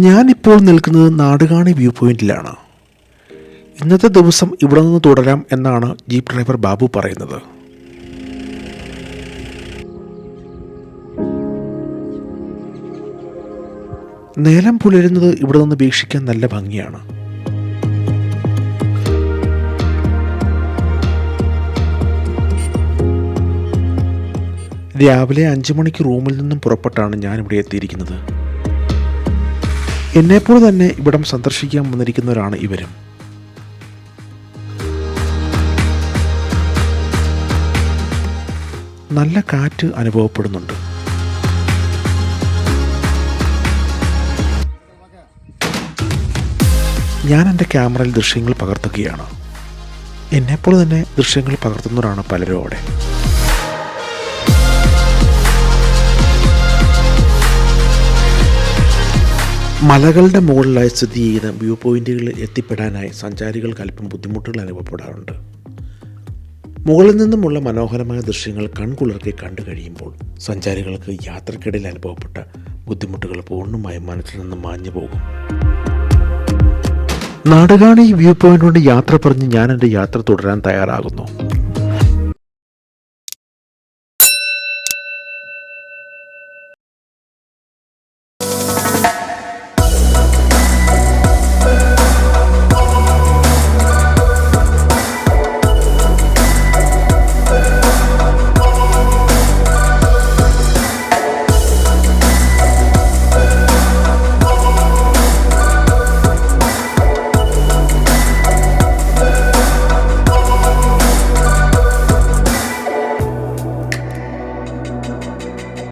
ഞാനിപ്പോൾ നിൽക്കുന്നത് നാടുകാണി വ്യൂ പോയിന്റിലാണ്. ഇന്നത്തെ ദിവസം ഇവിടെ നിന്ന് തുടരാം എന്നാണ് ജീപ്പ് ഡ്രൈവർ ബാബു പറയുന്നത്. നേരം പുലരുന്നത് ഇവിടെ നിന്ന് വീക്ഷിക്കാൻ നല്ല ഭംഗിയാണ്. രാവിലെ 5 മണിക്ക് റൂമിൽ നിന്നും പുറപ്പെട്ടാണ് ഞാനിവിടെ എത്തിയിരിക്കുന്നത്. എന്നെപ്പോലെ തന്നെ ഇവിടം സന്ദർശിക്കാൻ വന്നിരിക്കുന്നവരാണ് ഇവരും. നല്ല കാറ്റ് അനുഭവപ്പെടുന്നുണ്ട്. ഞാൻ എൻ്റെ ക്യാമറയിൽ ദൃശ്യങ്ങൾ പകർത്തുകയാണ്. എന്നെപ്പോലെ തന്നെ ദൃശ്യങ്ങൾ പകർത്തുന്നവരാണ് പലരും അവിടെ. മലകളുടെ മുകളിലായി സ്ഥിതി ചെയ്യുന്ന വ്യൂ പോയിന്റുകളിൽ എത്തിപ്പെടാനായി സഞ്ചാരികൾക്ക് അല്പം ബുദ്ധിമുട്ടുകൾ അനുഭവപ്പെടാറുണ്ട്. മുകളിൽ നിന്നുമുള്ള മനോഹരമായ ദൃശ്യങ്ങൾ കൺകുളിർക്കെ കണ്ടു കഴിയുമ്പോൾ സഞ്ചാരികൾക്ക് യാത്രക്കിടയിൽ അനുഭവപ്പെട്ട ബുദ്ധിമുട്ടുകൾ പൂർണ്ണമായും മനസ്സിൽ നിന്ന് മാഞ്ഞു പോകും. നാടുകാണി വ്യൂ പോയിന്റ് കൊണ്ട് യാത്ര പറഞ്ഞ് ഞാൻ എൻ്റെ യാത്ര തുടരാൻ തയ്യാറാകുന്നു.